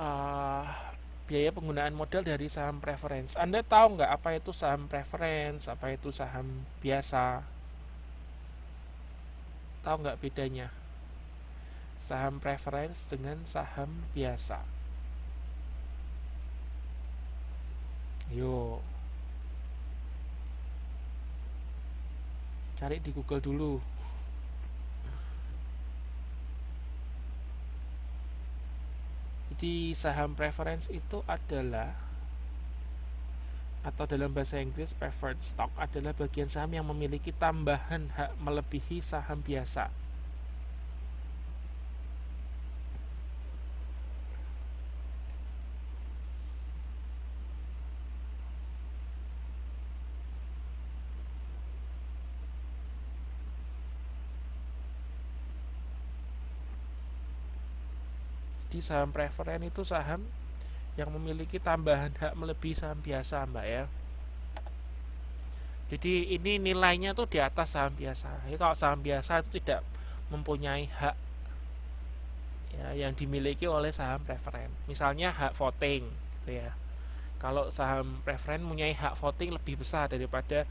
eh, biaya penggunaan modal dari saham preference. Anda tahu nggak apa itu saham preference, apa itu saham biasa? Tahu nggak bedanya saham preference dengan saham biasa? Yuk, cari di Google dulu. Jadi saham preference itu adalah, atau dalam bahasa Inggris preferred stock, adalah bagian saham yang memiliki tambahan hak melebihi saham biasa. Jadi saham preference itu saham yang memiliki tambahan hak melebihi saham biasa, Mbak ya. Jadi ini nilainya tuh di atas saham biasa. Jadi kalau saham biasa itu tidak mempunyai hak, ya, yang dimiliki oleh saham preferen. Misalnya hak voting, gitu ya. Kalau saham preferen mempunyai hak voting lebih besar daripada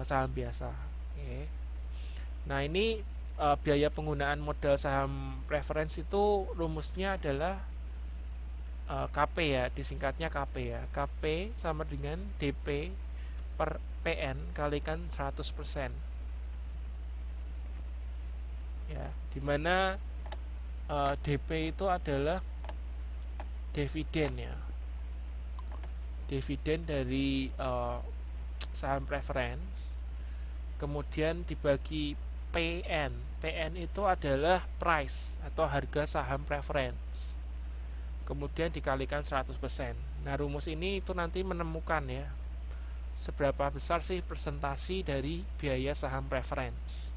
saham biasa. Oke. Nah ini biaya penggunaan modal saham preference itu rumusnya adalah KP ya, disingkatnya KP ya. KP sama dengan DP per PN kalikan 100%. Ya, dimana DP itu adalah dividen ya, dividen dari saham preference, kemudian dibagi PN. PN itu adalah price atau harga saham preference, kemudian dikalikan 100%. Nah rumus ini itu nanti menemukan ya seberapa besar sih persentasi dari biaya saham preference.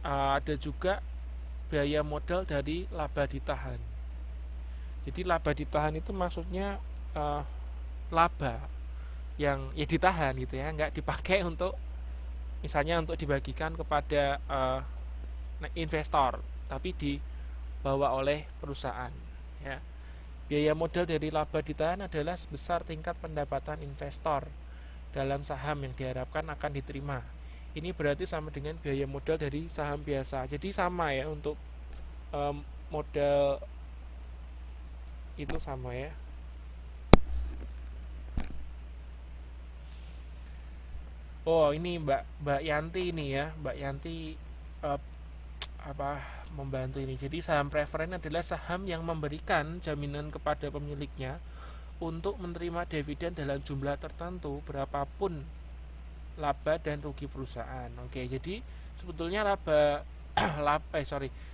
Ada juga biaya modal dari laba ditahan. Jadi laba ditahan itu maksudnya laba yang ya ditahan gitu ya, nggak dipakai untuk misalnya untuk dibagikan kepada investor, tapi dibawa oleh perusahaan. Ya. Biaya modal dari laba ditahan adalah sebesar tingkat pendapatan investor dalam saham yang diharapkan akan diterima. Ini berarti sama dengan biaya modal dari saham biasa. Jadi sama ya untuk modal itu sama ya. Oh ini Mbak Yanti ini ya, Mbak Yanti eh, apa membantu ini. Jadi saham preferen adalah saham yang memberikan jaminan kepada pemiliknya untuk menerima dividen dalam jumlah tertentu berapapun laba dan rugi perusahaan. Oke, jadi sebetulnya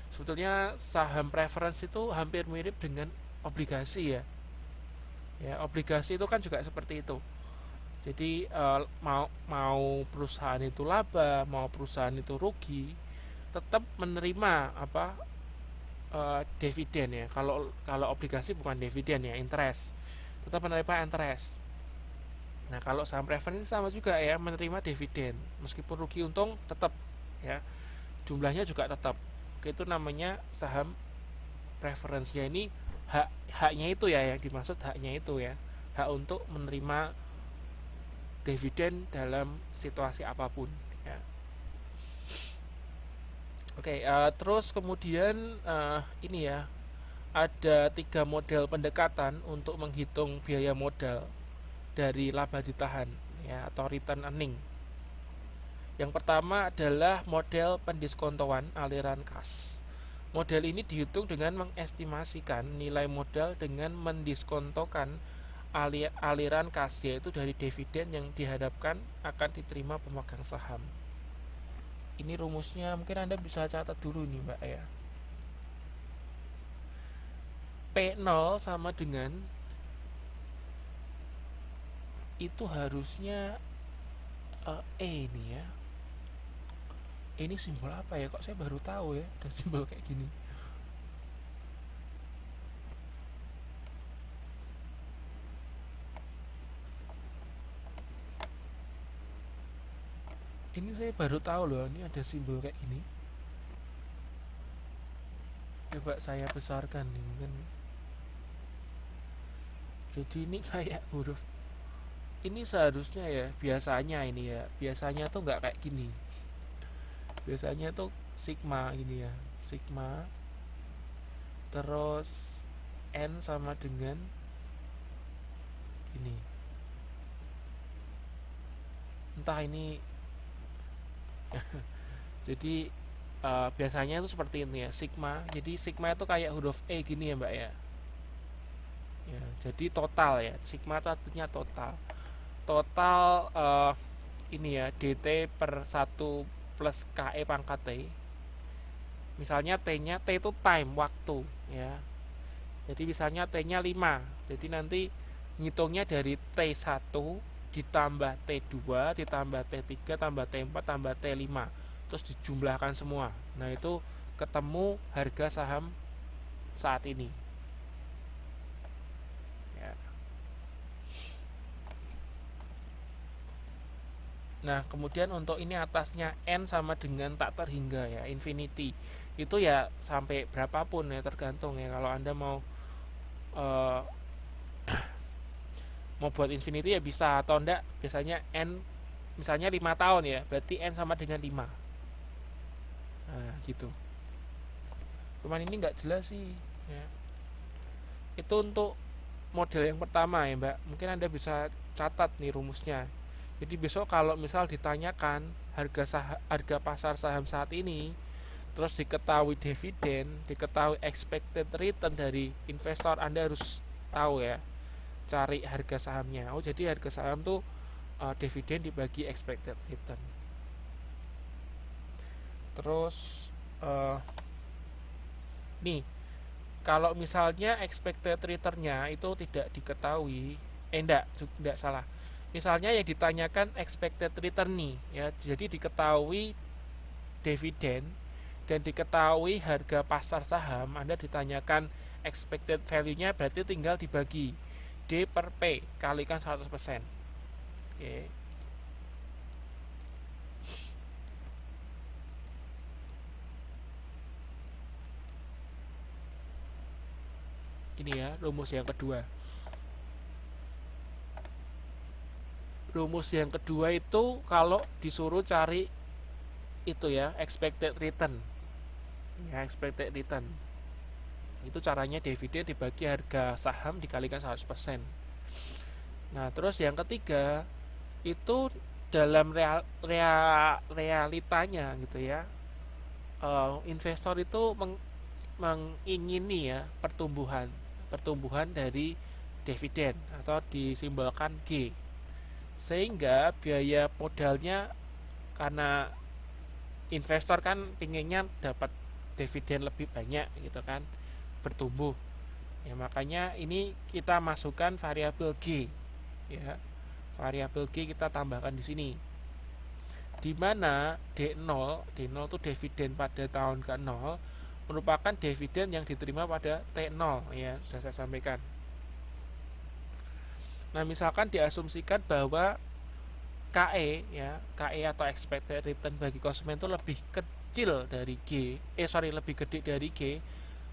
sebetulnya saham preference itu hampir mirip dengan obligasi ya. Ya, obligasi itu kan juga seperti itu. Jadi mau mau perusahaan itu laba, mau perusahaan itu rugi, tetap menerima dividen ya. Kalau kalau obligasi bukan dividen ya, interest. Tetap menerima interest. Nah, kalau saham preferensi sama juga ya, menerima dividen. Meskipun rugi untung tetap ya. Jumlahnya juga tetap. Itu namanya saham preferensinya ini haknya itu ya, yang dimaksud haknya itu ya. Hak untuk menerima dividen dalam situasi apapun ya. Oke, terus kemudian ini ya, ada 3 model pendekatan untuk menghitung biaya modal dari laba ditahan ya, atau return earning. Yang pertama adalah model pendiskontoan aliran kas. Model ini dihitung dengan mengestimasikan nilai modal dengan mendiskontokan aliran kas, yaitu dari dividen yang diharapkan akan diterima pemegang saham. Ini rumusnya mungkin Anda bisa catat dulu nih Mbak ya. P0 sama dengan itu harusnya ini ya. Ini simbol apa ya? Kok saya baru tahu ya ada simbol kayak gini. Ini saya baru tahu loh, ini ada simbol kayak gini. Coba saya besarkan nih mungkin. Jadi ini kayak huruf, ini seharusnya ya, biasanya ini ya, biasanya tuh nggak kayak gini. Biasanya tuh sigma gini ya, sigma, terus n sama dengan gini. Entah ini, jadi biasanya itu seperti ini ya, sigma. Jadi sigma itu kayak huruf E gini ya mbak ya. Ya, jadi total ya, sigma itu artinya total. Total ini ya, dt per 1 plus ke pangkat t. Misalnya t-nya, t itu time, waktu ya. Jadi misalnya t-nya 5. Jadi nanti ngitungnya dari t1 ditambah t2 ditambah t3 tambah t4 tambah t5, terus dijumlahkan semua. Nah, itu ketemu harga saham saat ini ya. Nah, kemudian untuk ini atasnya n sama dengan tak terhingga ya, infinity. Itu ya sampai berapapun ya, tergantung ya. Kalau Anda eh, mau buat infinity ya bisa, atau enggak biasanya n misalnya 5 tahun ya, berarti n sama dengan 5. Nah, gitu. Cuman ini nggak jelas sih ya. Itu untuk model yang pertama ya mbak, mungkin Anda bisa catat nih rumusnya. Jadi besok kalau misal ditanyakan harga pasar saham saat ini, terus diketahui dividen, diketahui expected return dari investor, Anda harus tahu ya, cari harga sahamnya. Oh, jadi harga saham tuh dividen dibagi expected return. Terus nih, kalau misalnya expected return-nya itu tidak diketahui, enggak salah. Misalnya yang ditanyakan expected return nih ya, jadi diketahui dividen dan diketahui harga pasar saham, Anda ditanyakan expected value-nya, berarti tinggal dibagi D per P kalikan 100%. Oke. Ini ya rumus yang kedua. Rumus yang kedua itu kalau disuruh cari itu ya, expected return. Ya, expected return. Itu caranya dividen dibagi harga saham dikalikan 100%. Nah, terus yang ketiga itu dalam realitanya gitu ya. Investor itu mengingini ya pertumbuhan dari dividen atau disimbolkan G, sehingga biaya modalnya, karena investor kan pinginnya dapat dividen lebih banyak gitu kan, bertumbuh ya, makanya ini kita masukkan variabel G ya, variabel G kita tambahkan di sini, di mana D0 itu dividen pada tahun ke-0 merupakan dividen yang diterima pada T0 ya, sudah saya sampaikan. Nah, misalkan diasumsikan bahwa KE atau expected return bagi konsumen itu lebih kecil dari lebih gede dari G,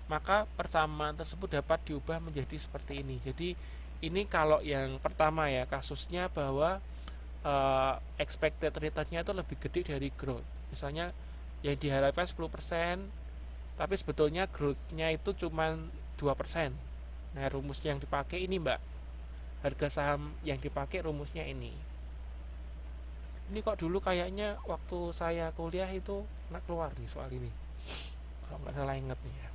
maka persamaan tersebut dapat diubah menjadi seperti ini. Jadi ini kalau yang pertama ya, kasusnya bahwa expected return-nya itu lebih gede dari growth. Misalnya yang diharapkan 10%, tapi sebetulnya growth-nya itu cuma 2%. Nah, rumus yang dipakai ini mbak, harga saham yang dipakai rumusnya ini. Ini kok dulu kayaknya waktu saya kuliah itu keluar nih soal ini, kalau nggak salah inget nih ya.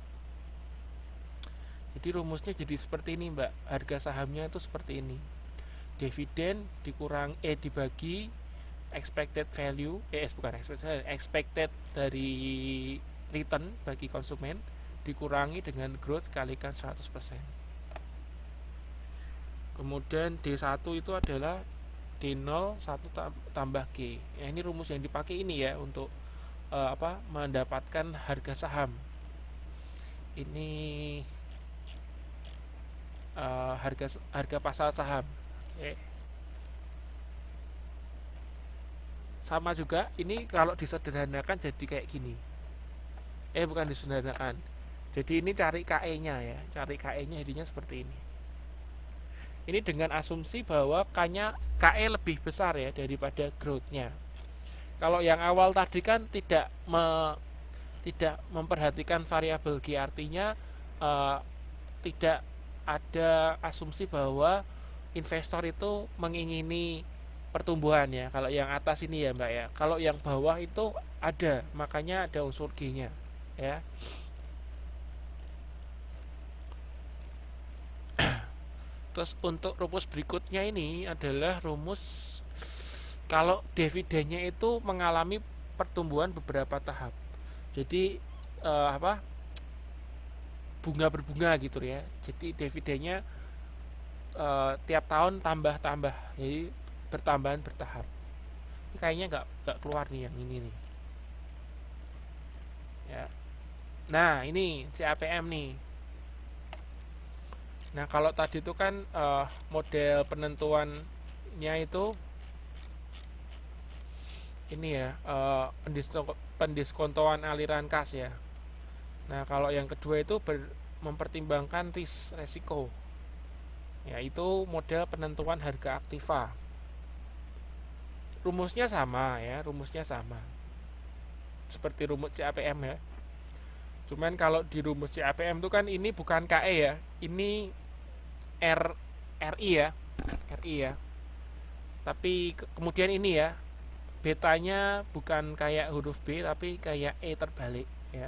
Jadi rumusnya jadi seperti ini mbak, harga sahamnya itu seperti ini, dividen dibagi expected value, bukan expected dari return bagi konsumen dikurangi dengan growth kalikan 100%. Kemudian D1 itu adalah D0 1 tambah G. Ya, ini rumus yang dipakai ini ya untuk mendapatkan harga saham. Ini harga pasar saham. Oke. sama juga, ini kalau disederhanakan jadi kayak gini. Bukan disederhanakan. Jadi ini cari KE-nya ya, cari KE-nya jadinya seperti ini. Ini dengan asumsi bahwa KE lebih besar ya daripada growth-nya. Kalau yang awal tadi kan tidak memperhatikan variabel G, artinya tidak ada asumsi bahwa investor itu mengingini pertumbuhan ya. Kalau yang atas ini ya Mbak ya. Kalau yang bawah itu ada, makanya ada unsur G-nya ya. Terus untuk rumus berikutnya ini adalah rumus kalau dividennya itu mengalami pertumbuhan beberapa tahap. Jadi bunga berbunga gitu ya. Jadi dividennya tiap tahun tambah-tambah. Jadi bertambahan bertahap. Ini kayaknya nggak keluar nih yang ini nih. Ya. Nah, ini CAPM nih. Nah, kalau tadi itu kan model penentuannya itu ini ya, pendiskontoan aliran kas ya. Nah, kalau yang kedua itu mempertimbangkan resiko. Yaitu model penentuan harga aktiva. Rumusnya sama ya, rumusnya sama. Seperti rumus CAPM ya. Cuman kalau di rumus CAPM itu kan ini bukan KE ya. Ini RI ya. RI ya. Tapi kemudian ini ya, betanya bukan kayak huruf B tapi kayak E terbalik ya.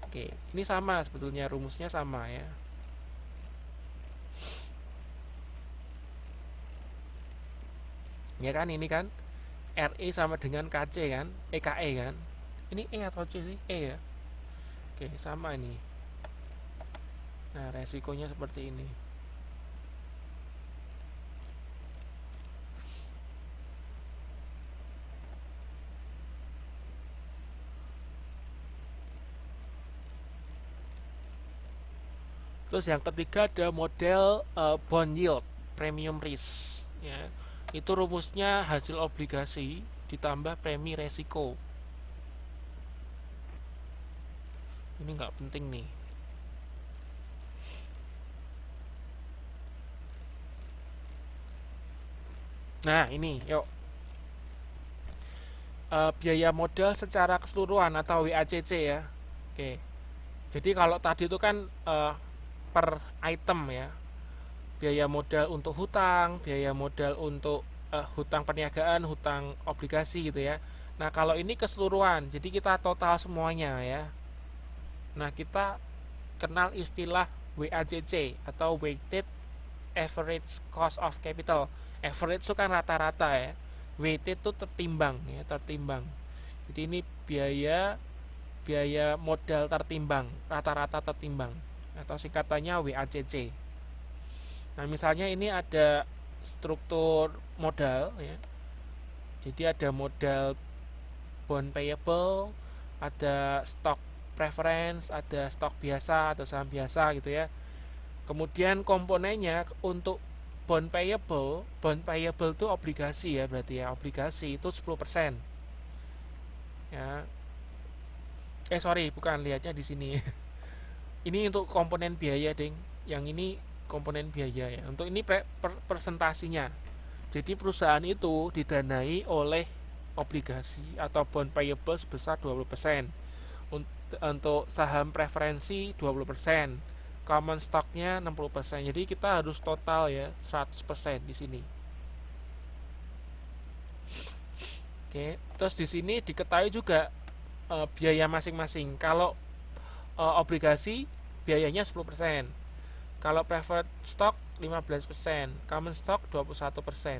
Oke, ini sama sebetulnya, rumusnya sama ya. Ya kan, ini kan RE sama dengan KC kan, KE kan. Ini E atau C sih? E ya. Oke, sama ini. Nah, resikonya seperti ini. Terus yang ketiga ada model bond yield premium risk ya. Itu rumusnya hasil obligasi ditambah premi resiko. Ini nggak penting nih. Nah, ini yuk. Biaya modal secara keseluruhan atau WACC ya. Oke. Jadi kalau tadi itu kan per item ya, biaya modal untuk hutang, biaya modal untuk hutang perniagaan, hutang obligasi gitu ya. Nah, kalau ini keseluruhan, jadi kita total semuanya ya. Nah, kita kenal istilah WACC atau weighted average cost of capital. Average itu kan rata-rata ya, weighted itu tertimbang ya, tertimbang. Jadi ini biaya modal tertimbang, rata-rata tertimbang, atau singkatannya WACC. Nah, misalnya ini ada struktur modal ya. Jadi ada modal bond payable, ada stock preference, ada stok biasa atau saham biasa gitu ya. Kemudian komponennya untuk bond payable itu obligasi ya, berarti ya, obligasi itu 10%. Ya. Sorry, bukan, lihatnya di sini. Ini untuk komponen biaya, Ding. Yang ini komponen biaya ya. Untuk ini presentasinya. Jadi perusahaan itu didanai oleh obligasi atau bond payable sebesar 20%. Untuk saham preferensi 20%. Common stocknya 60%. Jadi kita harus total ya 100% di sini. Oke, terus di sini diketahui juga biaya masing-masing. Kalau obligasi biayanya 10%. Kalau preferred stock 15%, common stock 21%.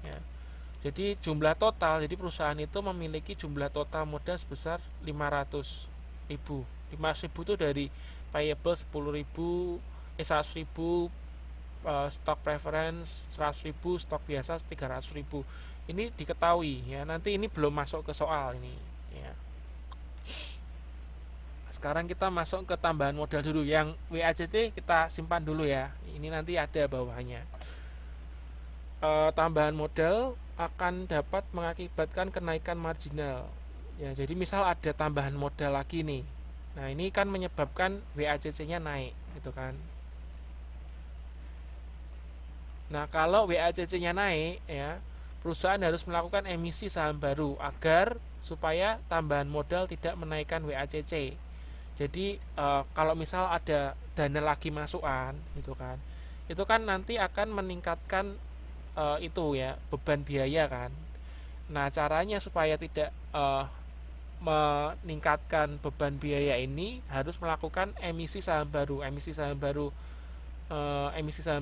Ya. Jadi jumlah total, jadi perusahaan itu memiliki jumlah total modal sebesar 500.000. 500.000 itu dari payable 10.000, 100.000, stock preference 100.000, stok biasa 300.000. Ini diketahui ya. Nanti ini belum masuk ke soal ini ya. Sekarang kita masuk ke tambahan modal dulu. Yang WACC kita simpan dulu ya. Ini nanti ada bawahnya. Tambahan modal akan dapat mengakibatkan kenaikan marginal. Ya, jadi misal ada tambahan modal lagi nih. Nah, ini kan menyebabkan WACC-nya naik, gitu kan. Nah, kalau WACC-nya naik, ya, perusahaan harus melakukan emisi saham baru agar supaya tambahan modal tidak menaikkan WACC. Jadi kalau misal ada dana lagi masukan, gitu kan nanti akan meningkatkan itu ya beban biaya kan. Nah, caranya supaya tidak meningkatkan beban biaya ini harus melakukan emisi saham baru. Emisi saham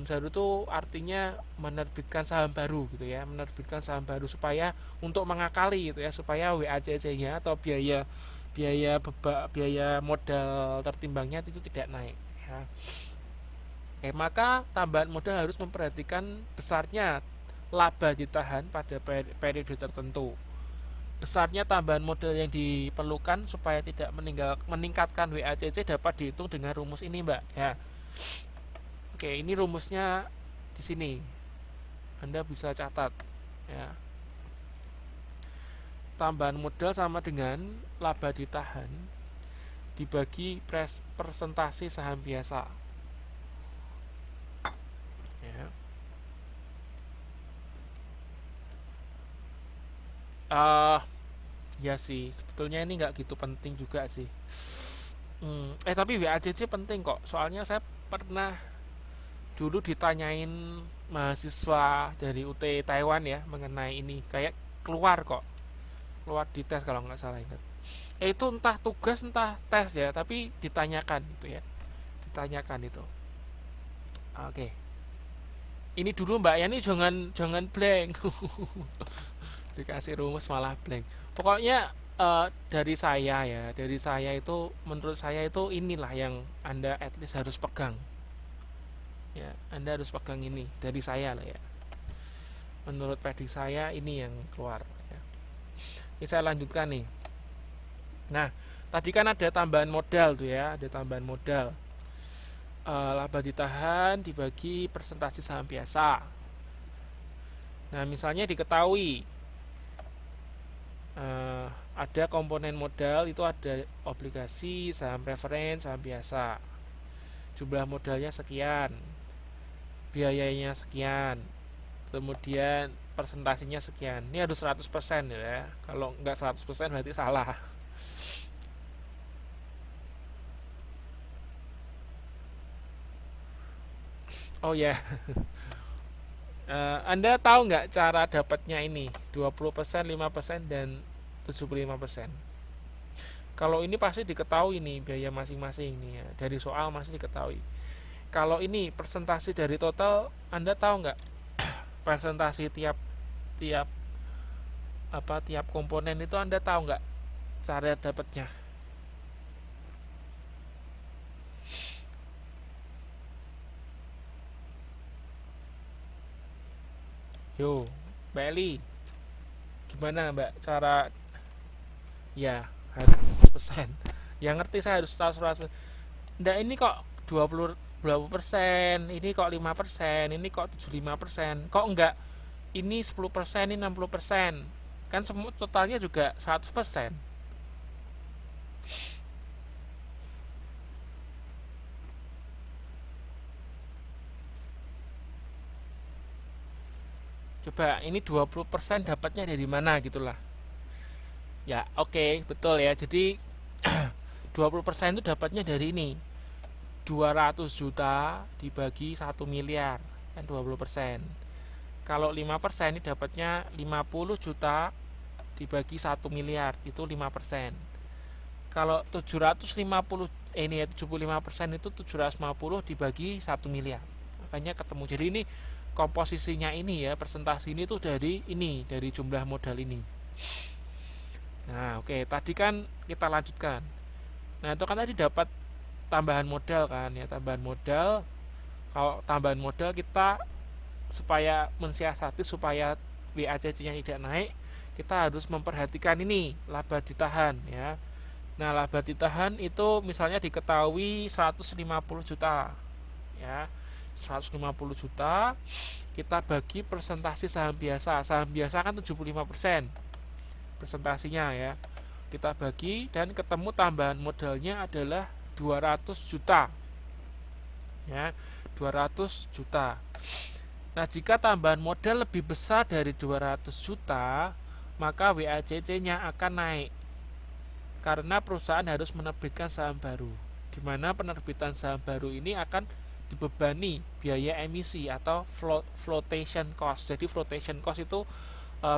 baru itu artinya menerbitkan saham baru gitu ya, menerbitkan saham baru supaya untuk mengakali gitu ya, supaya WACC-nya atau biaya modal tertimbangnya itu tidak naik ya. Maka tambahan modal harus memperhatikan besarnya laba ditahan pada periode tertentu. Besarnya tambahan modal yang diperlukan supaya tidak meningkatkan WACC dapat dihitung dengan rumus ini, Mbak ya. Oke, ini rumusnya di sini. Anda bisa catat ya. Tambahan modal sama dengan laba ditahan dibagi persentase saham biasa. Ya. Ya sih, sebetulnya ini nggak gitu penting juga sih. Tapi WACC penting kok. Soalnya saya pernah dulu ditanyain mahasiswa dari UT Taiwan ya mengenai ini, kayak keluar di tes kalau nggak salah ingat. Itu entah tugas entah tes ya, tapi ditanyakan gitu ya, ditanyakan itu. Oke, ini dulu Mbak Yani jangan blank. Dikasih rumus malah blank. Pokoknya dari saya itu, menurut saya itu inilah yang Anda at least harus pegang ya. Anda harus pegang ini dari saya lah ya, menurut prediksi saya ini yang keluar ya. Ini saya lanjutkan nih. Nah, tadi kan ada tambahan modal tuh ya, ada tambahan modal. Laba ditahan dibagi persentase saham biasa. Nah, misalnya diketahui ada komponen modal itu, ada obligasi, saham preferen, saham biasa. Jumlah modalnya sekian, biayanya sekian, kemudian persentasenya sekian. Ini harus 100% ya. Kalau nggak 100% berarti salah. Oh ya. Anda tahu nggak cara dapatnya ini? 20%, 5%, dan 75%. Kalau ini pasti diketahui nih biaya masing-masing nih ya. Dari soal masih diketahui. Kalau ini persentase dari total, Anda tahu nggak persentase tiap tiap tiap komponen itu, Anda tahu nggak cara dapatnya? Yo, Mbak Eli, gimana Mbak cara? Ya, harus 100%. Yang ngerti saya harus tahu 100%. Nggak, ini kok 20%, ini kok 5%, ini kok 75%, kok enggak ini 10%, ini 60%. Kan semua totalnya juga 100%. Coba ini 20% dapatnya dari mana gitulah. Ya, oke, betul ya. Jadi 20% itu dapatnya dari ini. 200 juta dibagi 1 miliar, kan 20%. Kalau 5% ini dapatnya 50 juta dibagi 1 miliar, itu 5%. Kalau 750 ini ya, 75% itu 750 dibagi 1 miliar. Makanya ketemu. Jadi ini komposisinya ini ya, persentase ini tuh dari jumlah modal ini. Nah, oke, tadi kan kita lanjutkan. Nah, itu kan tadi dapat tambahan modal kan ya, tambahan modal. Kalau tambahan modal kita supaya mensiasati supaya WACC-nya tidak naik, kita harus memperhatikan ini laba ditahan ya. Nah, laba ditahan itu misalnya diketahui 150 juta ya. 150 juta, kita bagi persentase saham biasa. Saham biasa kan 75% presentasinya ya. Kita bagi dan ketemu tambahan modalnya adalah 200 juta. Ya, 200 juta. Nah, jika tambahan modal lebih besar dari 200 juta, maka WACC-nya akan naik. Karena perusahaan harus menerbitkan saham baru, di mana penerbitan saham baru ini akan dibebani biaya emisi atau flotation cost. Jadi flotation cost itu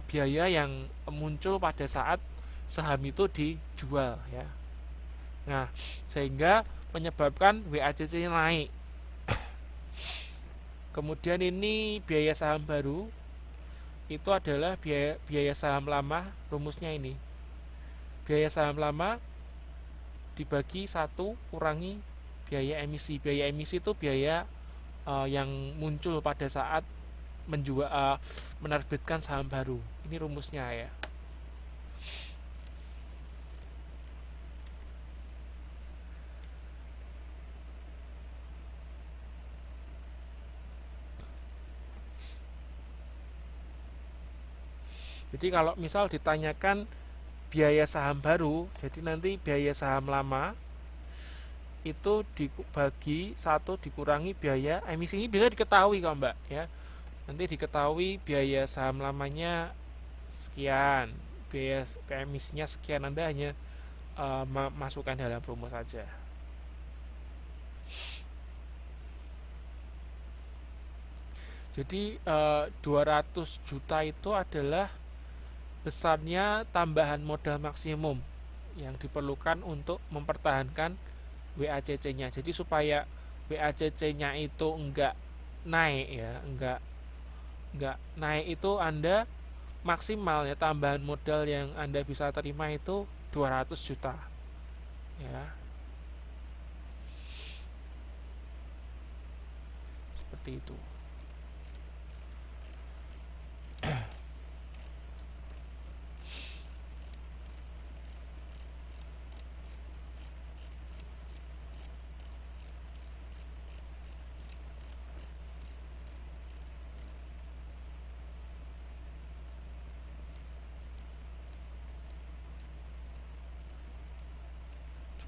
biaya yang muncul pada saat saham itu dijual ya. Nah, sehingga menyebabkan WACC-nya naik. Kemudian ini biaya saham baru itu adalah biaya saham lama, rumusnya ini. Biaya saham lama dibagi 1 kurangi biaya emisi. Biaya emisi itu biaya yang muncul pada saat menerbitkan saham baru. Ini rumusnya ya. Jadi kalau misal ditanyakan biaya saham baru, jadi nanti biaya saham lama itu dibagi 1 dikurangi biaya emisi. Ini bisa diketahui kok Mbak ya. Nanti diketahui biaya saham lamanya sekian, biaya emisinya sekian, Anda hanya masukkan dalam rumus saja. Jadi 200 juta itu adalah besarnya tambahan modal maksimum yang diperlukan untuk mempertahankan WACC-nya. Jadi supaya WACC-nya itu enggak naik ya, enggak naik itu Anda maksimal ya, tambahan modal yang Anda bisa terima itu 200 juta. Ya. Seperti itu.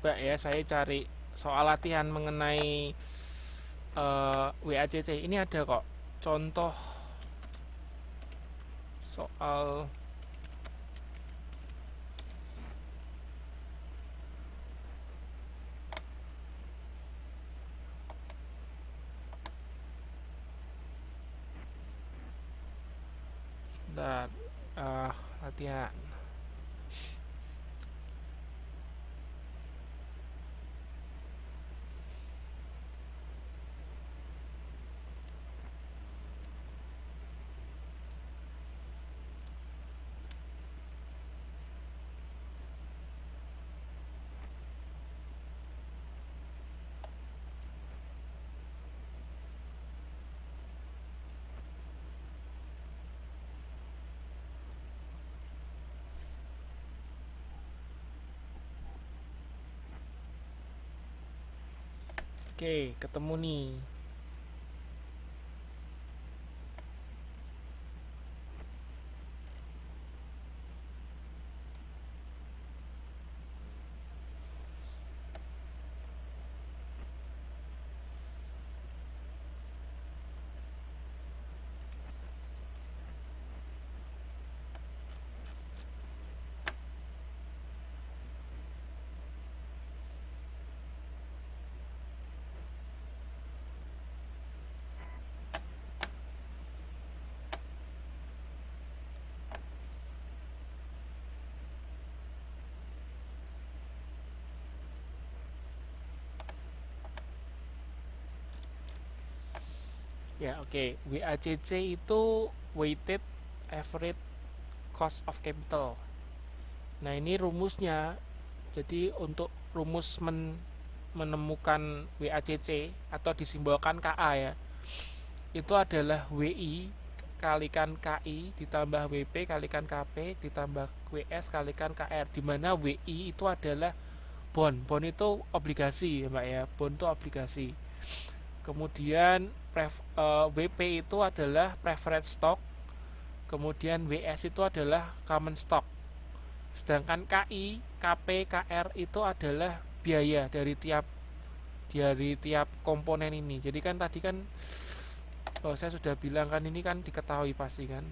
Coba ya saya cari soal latihan mengenai WACC. Ini ada kok contoh soal sebentar, latihan. Oke, ketemu nih. Ya, oke. WACC itu weighted average cost of capital. Nah, ini rumusnya. Jadi untuk rumus menemukan WACC atau disimbolkan KA ya, itu adalah WI kalikan KI ditambah WP kalikan KP ditambah WS kalikan KR, di mana WI itu adalah bond itu obligasi ya Mbak ya, bond itu obligasi. Kemudian WP itu adalah preferred stock, kemudian WS itu adalah common stock. Sedangkan KI, KP, KR itu adalah biaya dari tiap komponen ini. Jadi kan tadi kan saya sudah bilang kan, ini kan diketahui pasti kan.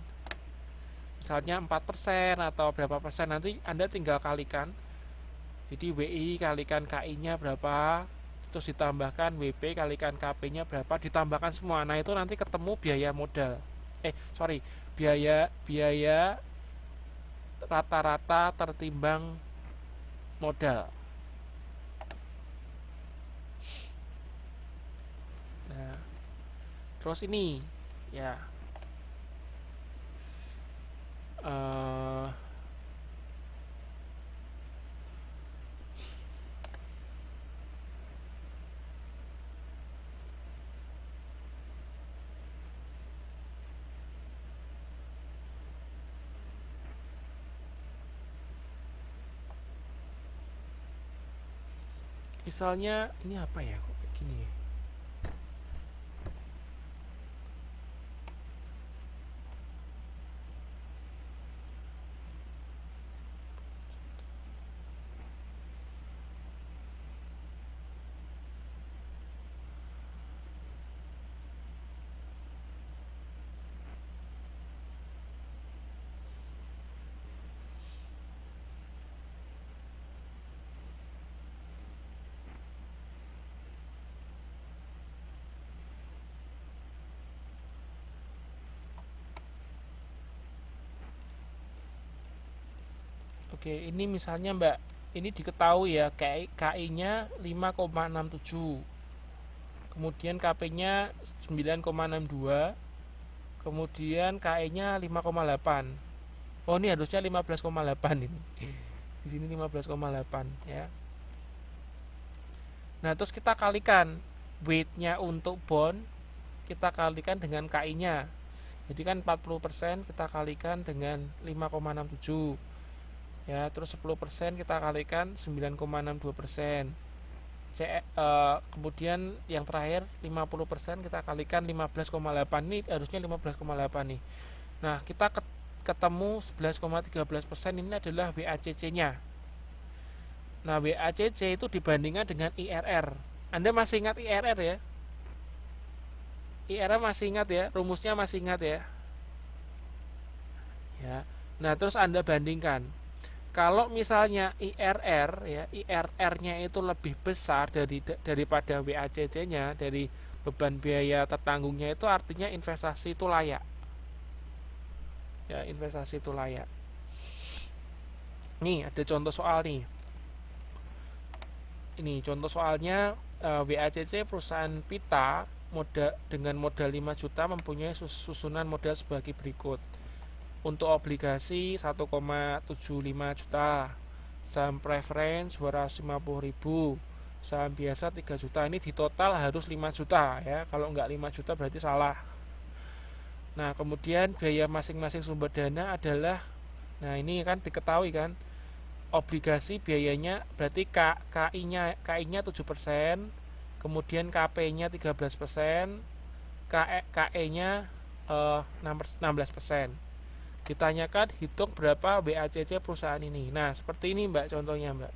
Misalnya 4% atau berapa persen, nanti Anda tinggal kalikan. Jadi WI kalikan KI-nya berapa, terus ditambahkan WP kalikan KP-nya berapa, ditambahkan semua. Nah, itu nanti ketemu biaya modal. Biaya rata-rata tertimbang modal. Nah, terus ini ya misalnya ini apa ya, kok kayak gini ya? Oke, ini misalnya Mbak, ini diketahui ya, KI-nya 5,67, kemudian KP-nya 9,62, kemudian KE-nya 5,8. Oh, ini harusnya 15,8 ini. Di sini 15,8 ya. Nah, terus kita kalikan weight-nya untuk bond, kita kalikan dengan KI-nya. Jadi kan 40% kita kalikan dengan 5,67. Ya, terus 10% kita kalikan 9,62%. Kemudian yang terakhir 50% kita kalikan 15,8. Ini harusnya 15,8 nih. Nah, kita ketemu 11,13%, ini adalah WACC-nya. Nah, WACC itu dibandingkan dengan IRR. Anda masih ingat IRR ya? IRR masih ingat ya? Rumusnya masih ingat ya? Ya. Nah, terus Anda bandingkan. Kalau misalnya IRR-nya itu lebih besar daripada WACC-nya, dari beban biaya tertanggungnya, itu artinya investasi itu layak. Ya, investasi itu layak. Nih, ada contoh soal nih. Ini contoh soalnya, WACC perusahaan Pita dengan modal 5 juta mempunyai susunan modal sebagai berikut. Untuk obligasi 1,75 juta, saham preference 250.000, saham biasa 3 juta. Ini di total harus 5 juta ya. Kalau enggak 5 juta berarti salah. Nah, kemudian biaya masing-masing sumber dana adalah, nah ini kan diketahui kan, obligasi biayanya berarti KI-nya 7%, kemudian KP-nya 13%, KE-nya 16%. Ditanyakan hitung berapa WACC perusahaan ini. Nah, seperti ini Mbak contohnya Mbak.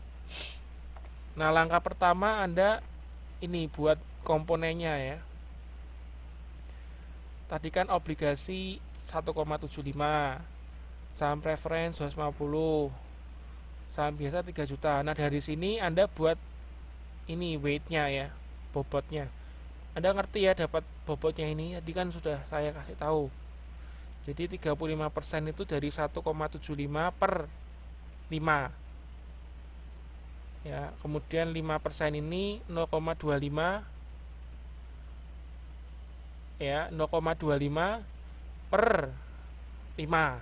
Nah, langkah pertama Anda ini buat komponennya ya. Tadi kan obligasi 1,75, saham preference 250, saham biasa 3 juta. Nah, dari sini Anda buat ini weight-nya ya, bobotnya. Anda ngerti ya dapat bobotnya ini, tadi kan sudah saya kasih tahu. Jadi 35% itu dari 1,75 per 5. Ya, kemudian 5% ini 0,25 ya, 0,25 per 5.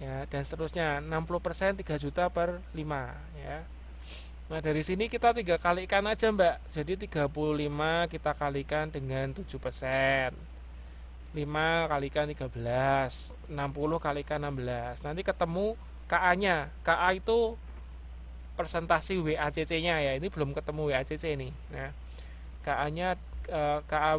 Ya, dan seterusnya 60% 3 juta per 5 ya. Nah, dari sini kita 3 kalikan aja, Mbak. Jadi 35 kita kalikan dengan 7%. 5 kalikan 13, 60 kalikan 16. Nanti ketemu KA-nya. KA itu persentase WACC-nya ya. Ini belum ketemu WACC nih. Nah, KAW